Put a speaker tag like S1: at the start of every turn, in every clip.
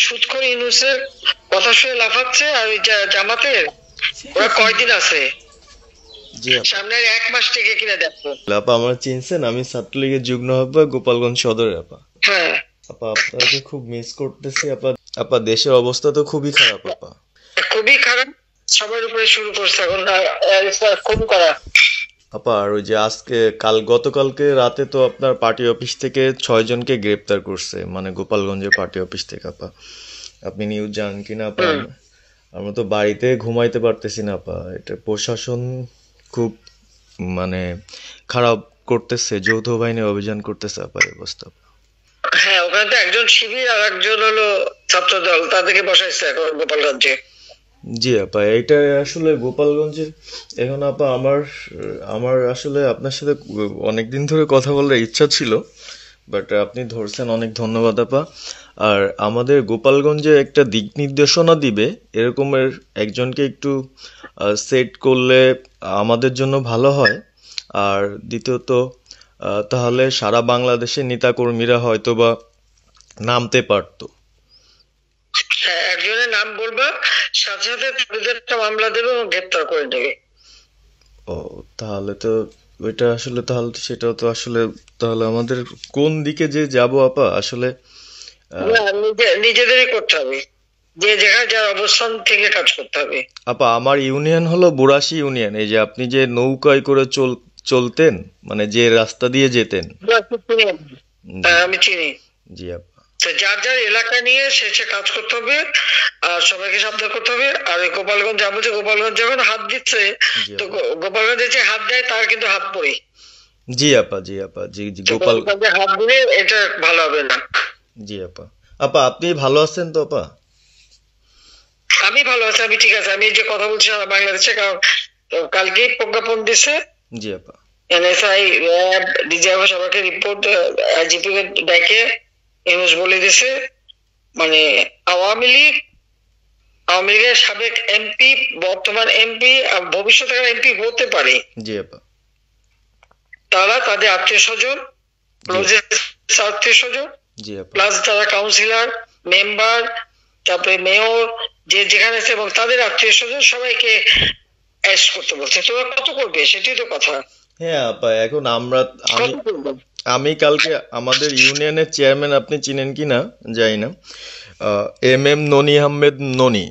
S1: সুদখোর ইউনূসের কথা শুনে লাফাচ্ছে, আর ওই জামাতের ওরা কয়দিন আছে?
S2: জি আপা।
S1: সামনের 1 মাস থেকে কিনা দেখো।
S2: আপা আমার চিনছেন, আমি ছাত্রলীগের যুগ্ম আহ্বায়ক গোপালগঞ্জ সদরে আপা।
S1: হ্যাঁ
S2: আপা আপনাকে খুব মিস করতেছি আপা। আপা দেশের অবস্থা তো খুবই খারাপ আপা।
S1: খুবই খারাপ, সবার উপরে শুরু করছে এখন খুন করা।
S2: আপা আর ওই যে আজকে গতকালকে রাতে তো আপনার পার্টি অফিস থেকে 6 জনকে গ্রেপ্তার করছে, মানে গোপালগঞ্জের পার্টি অফিস থেকে আপা। আপনি নিউজ জানেন কিনা আপা? আমরা তো বাড়িতে ঘুমাইতে পারতেছি না আপা। এটা প্রশাসন খুব মানে খারাপ করতেছে, যৌথ বাহিনী অভিযান করতেছে আপা, এই অবস্থা।
S1: হ্যাঁ, ওখানে তো একজন শিবির আর একজন হলো ছাত্র দল, তাদেরকে বসাইছে এখন গোপালগঞ্জে।
S2: জি আপা, এটা আসলে গোপালগঞ্জের এখন আপা আমার আমার আসলে আপনার সাথে অনেকদিন ধরে কথা বলার ইচ্ছা ছিল, বাট আপনি ধরছেন, অনেক ধন্যবাদ আপা। আর আমাদের গোপালগঞ্জে একটা দিক নির্দেশনা দিবে এরকমের একজনকে একটু সেট করলে আমাদের জন্য ভালো হয়। আর দ্বিতীয়ত তাহলে সারা বাংলাদেশের নেতাকর্মীরা হয়তোবা নামতে পারতো।
S1: হ্যাঁ, একজনের নাম বলবা, সাথে সাথে তাদের একটা মামলা দেবে এবং গ্রেপ্তার করে নেবে।
S2: ও তাহলে তো ওইটা আসলে, তাহলে তো সেটাও তো আসলে, তাহলে আমাদের কোন দিকে যে যাব আপা আসলে?
S1: না, নিজেদেরই করতে হবে, যে জায়গায় যার অবস্থান থেকে কাজ করতে হবে।
S2: আপা আমার ইউনিয়ন হলো বুড়াশি ইউনিয়ন। এই যে আপনি যে নৌকায় করে চলতেন, মানে যে রাস্তা দিয়ে যেতেন।
S1: হ্যাঁ, আমি চিনি।
S2: জি আপা।
S1: তো যার যার এলাকা নিয়ে সে কাজ করতে হবে, আর সবাইকে সাবধান করতে হবে। আর ওই গোপালগঞ্জ যা বলছে, গোপালগঞ্জ যখন হাত দিচ্ছে, তো গোপালগঞ্জে যে হাত দেয় তার কিন্তু হাত পড়ে।
S2: জি আপা, জি আপা, জি জি
S1: গোপালগঞ্জে হাত দিলে এটা ভালো হবে না।
S2: জি আপা। আপা আপনি ভালো আছেন তো আপা?
S1: আমি ভালো আছি, আমি ঠিক আছে। আমি যে কথা বলছি সারা বাংলাদেশে, কারণ কালকেই প্রজ্ঞাপন দিছে।
S2: জি আপা।
S1: এনএসআই, র্যাব, ডিজিএফ সবাইকে রিপোর্ট, আইজিপি কে ডেকে ইউনূস বলে দিছে, মানে আওয়ামী লীগের সাবেক এমপি, বর্তমান এমপি, ভবিষ্যতে এমপি হতে পারে,
S2: জি আপা।
S1: তারা তাদের আত্মীয় স্বজন, আত্মীয় স্বজন,
S2: জি আপা।
S1: প্লাস যারা কাউন্সিলর, মেম্বার, তারপরে মেয়র, যে যেখানে আছে, এবং তাদের আত্মীয় স্বজন সবাইকে অ্যারেস্ট করতে বলছে। তোরা কত করবে সেটাই তো কথা।
S2: হ্যাঁ আপা, এখন আমি
S1: কত করবে?
S2: আমি কালকে আমাদের ইউনিয়নের চেয়ারম্যান, আপনি চিনেন কি না জানি না, এম ননি আহমেদ ননি,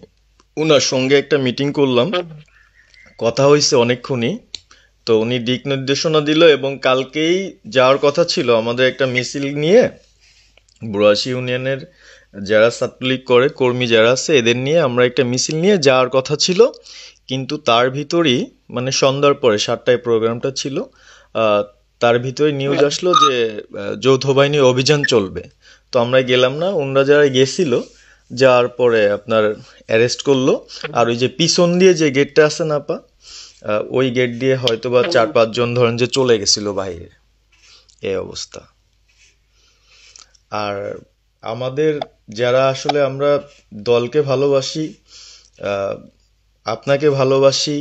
S2: উনার সঙ্গে একটা মিটিং করলাম, কথা হয়েছে অনেকক্ষণই। তো উনি দিক নির্দেশনা দিল এবং কালকেই যাওয়ার কথা ছিল আমাদের একটা মিছিল নিয়ে, বুড়াশি ইউনিয়নের যারা ছাত্রলীগ করে কর্মী যারা আছে এদের নিয়ে আমরা একটা মিছিল নিয়ে যাওয়ার কথা ছিল। কিন্তু তার ভিতরই, মানে সন্ধ্যার পরে 7টায় প্রোগ্রামটা ছিল, তার ভিতরে নিউজ আসলো যে যৌথ বাহিনী অভিযান চলবে। তো আমরা গেলাম না, ওনারা যারা গেছিল যাওয়ার পরে আপনার অ্যারেস্ট করলো। আর ওই যে পিছন দিয়ে যে গেটটা আছে না আপা, ওই গেট দিয়ে হয়তোবা 4-5 জন ধরেন যে চলে গেছিল বাইরে, এই অবস্থা। আর আমাদের যারা আসলে আমরা দলকে ভালোবাসি, আপনাকে ভালোবাসি,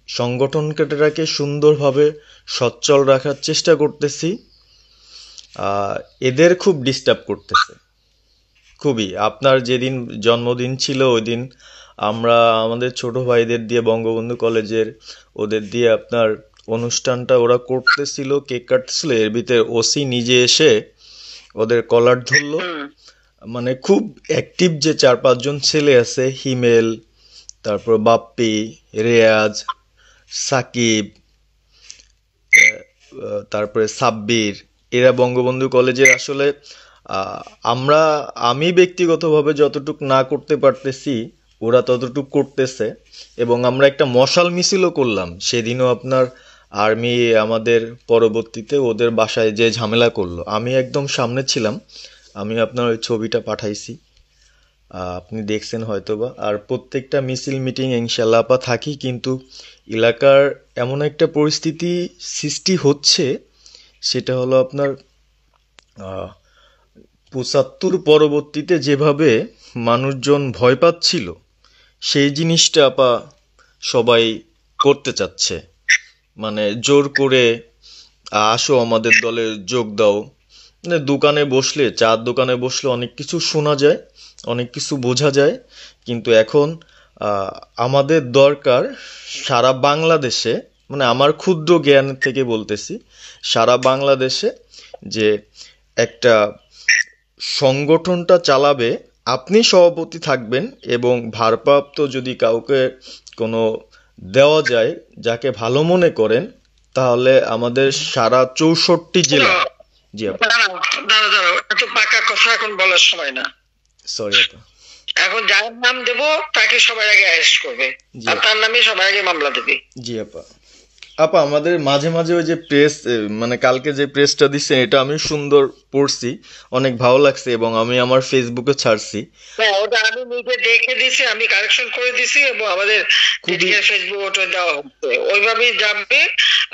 S2: সংগঠনটাকে সুন্দরভাবে সচ্ছল রাখার চেষ্টা করতেছি, এদের খুব ডিস্টার্ব করতেছে খুবই। আপনার যেদিন জন্মদিন ছিল ওই দিন আমরা আমাদের ছোট ভাইদের দিয়ে বঙ্গবন্ধু কলেজের ওদের দিয়ে আপনার অনুষ্ঠানটা ওরা করতেছিল, কেক কাটছিল, এর ভিতরে ওসি নিজে এসে ওদের কলার ধরলো। মানে খুব অ্যাক্টিভ যে 4-5 জন ছেলে আছে, হিমেল, তারপর বাপ্পি, রেয়াজ, সাকিব, তারপরে সাব্বির, এরা বঙ্গবন্ধু কলেজের আসলে আমি ব্যক্তিগতভাবে যতটুক না করতে পারতেছি ওরা ততটুক করতেছে। এবং আমরা একটা মশাল মিছিলও করলাম সেদিনও। আপনার আর্মি আমাদের পরবর্তীতে ওদের বাসায় যে ঝামেলা করলো, আমি একদম সামনে ছিলাম, আমি আপনার ওই ছবিটা পাঠাইছি, আপনি দেখছেন হয়তোবা। আর প্রত্যেকটা মিছিল মিটিং ইনশাল্লাহ আপা থাকি, কিন্তু এলাকার এমন একটা পরিস্থিতি সৃষ্টি হচ্ছে, সেটা হলো আপনার 75 পরবর্তীতে যেভাবে মানুষজন ভয় পাচ্ছিল, সেই জিনিসটা আপা সবাই করতে চাচ্ছে, মানে জোর করে আসো আমাদের দলে যোগ দাও। মানে দোকানে বসলে, চার দোকানে বসলে অনেক কিছু শোনা যায়, অনেক কিছু বোঝা যায়, কিন্তু এখন আমাদের দরকার সারা বাংলাদেশে, মানে আমার ক্ষুদ্র জ্ঞান থেকে বলতেছি, সারা বাংলাদেশে যে একটা সংগঠনটা চালাবে, আপনি সভাপতি থাকবেন এবং ভারপ্রাপ্ত যদি কাউকে কোনো দেওয়া যায় যাকে ভালো মনে করেন, তাহলে আমাদের সারা 64 জেলা। জি আপা,
S1: দাঁড়াও, এত পাকা কথা এখন বলার সময় না।
S2: সরি আপা।
S1: এখন যার নাম দেব তাকে সবার আগে অ্যারেস্ট করবে,
S2: জি
S1: আর তার নামে সবার আগে মামলা দেবে।
S2: জি আপা। আপা আমাদের মাঝে মাঝে ওই যে প্রেস, মানে কালকে যে প্রেসটা দিচ্ছেন এটা আমি সুন্দর পড়ছি, অনেক ভালো লাগছে এবং আমি আমার ফেসবুকে ছাড়ছি।
S1: হ্যাঁ, ওটা আমি নিজে দেখে দিছি, আমি কারেকশন করে দিছি এবং আমাদের ফেসবুক ওটা দেওয়া হচ্ছে, ওইভাবেই যাবে।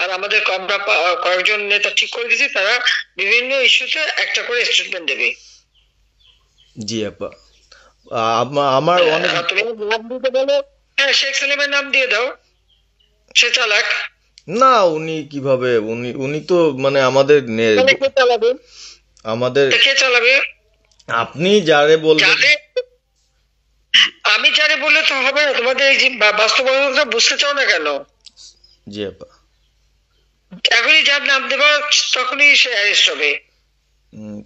S1: আর আমাদের আমরা কয়েকজন নেতা ঠিক করে দিছি, তারা বিভিন্ন ইস্যুতে একটা করে স্টেটমেন্ট দেবে।
S2: জি আপা। আমার অনেক,
S1: তুমি নাম দিতে বলো, হ্যাঁ শেখ সেলিমের নাম দিয়ে দাও, সে চালাক।
S2: না উনি কিভাবে, উনি তো মানে আমাদের
S1: কে চালাবে?
S2: আমাদের
S1: কে চালাবে?
S2: আপনি যারে বলবেন।
S1: আমি যারে বললে তো হবে না, তোমাদের এই যে বাস্তবতা বুঝতে চাও না কেন?
S2: জি আপা।
S1: এখনই যার নাম দেবা তখনই সে অ্যারেস্ট হবে।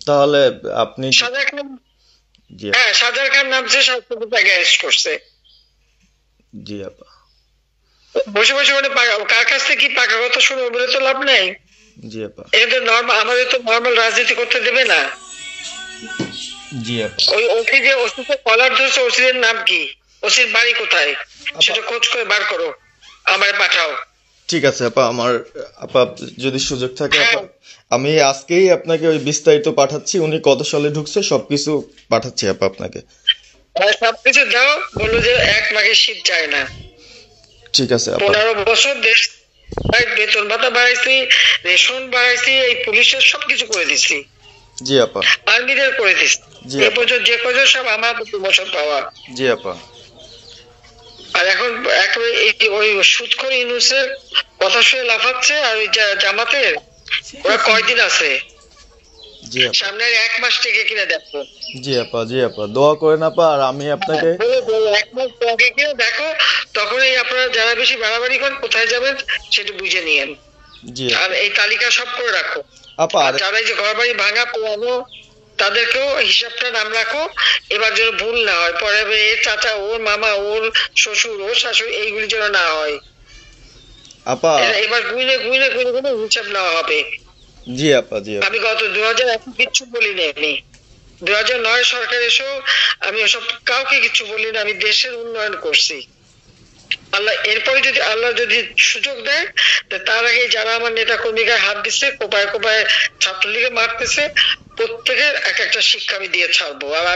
S2: তাহলে আপনি,
S1: সাজার খান,
S2: জি
S1: হ্যাঁ সাজার খান নামছে, তাকে অ্যারেস্ট করছে।
S2: জি আপা।
S1: বসে বসে মানে কার কাছ থেকে কি পাকা কথা শুনবো বলে তো লাভ নাই।
S2: জি আপা।
S1: এদের নরমাল, আমাদের তো নরমাল রাজনীতি করতে দেবে না।
S2: জি আপা।
S1: ওই ওসি যে ওসিকে কলার ধরছে, ওসির নাম কি, ওসির বাড়ি কোথায়, সেটা খোঁজ করে বার করো, আমায় পাঠাও।
S2: ঠিক আছে আপা, আমার আপা যদি সুযোগ থাকে আপা, আমি আজকেই আপনাকে ওই বিস্তারিত পাঠাচ্ছি, উনি কত সালে ঢুকছে সবকিছু পাঠাচ্ছি আপা আপনাকে।
S1: সবকিছু দাও, বললো যে 1 মাঘের শীত যায় না।
S2: ঠিক আছে আপা।
S1: 15 বছর দেশ বেতন ভাতা বাড়াইছি, রেশন বাড়াইছি, এই পুলিশের সবকিছু করে দিছি,
S2: জি আপা।
S1: আর্মিদের করে দিছি,
S2: জি
S1: এ
S2: আপা।
S1: পর্যন্ত যে কজন সব আমার প্রমোশন পাওয়া।
S2: জি আপা।
S1: আর এখন একেবারে ওই সুদখোর ইউনূসের কথা শুনে লাফাচ্ছে, আর ওই জামাতের ওরা কয়দিন আছে,
S2: জি আপা।
S1: সামনে 1 মাস থেকে কিনা দেখো।
S2: জি আপা। জি আপা, দোয়া করেন আপা। আর আমি আপনাকে
S1: 1 মাস থেকে কিনা দেখো, তখনই আপনারা যারা বেশি বাড়াবাড়ি করেন কোথায় যাবেন সেটা বুঝে নিয়েন।
S2: জি
S1: আর এই তালিকা সব করে রাখো
S2: আপা।
S1: আর যারা এই যে ঘর বাড়ি ভাঙা পোড়ানো তাদেরকেও হিসাবটা নাম রাখো, এবার যেন ভুল না হয়, পরে এর চাচা, ওর মামা, ওর শ্বশুর, ওর শাশুড়ি, এইগুলি যেন না হয়
S2: আপা।
S1: এবার গুইনে গুইনে গুইনে গুইনে হিসাব নেওয়া হবে।
S2: জি আপা। জি আপা।
S1: আমি গত 2001 কিচ্ছু বলিনি, আমি 2009 সরকার এসেও আমি ওসব কাউকে কিছু বলিনি, আমি দেশের উন্নয়ন করছি। আল্লাহ এরপরে যদি আল্লাহ যদি সুযোগ দেয়, তার আগে যারা আমার নেতা কর্মীকে হাত দিচ্ছে, কোপায় কোপায় ছাত্রলীগে মারতেছে, প্রত্যেকের এক একটা শিক্ষা আমি দিয়ে ছাড়বো। আর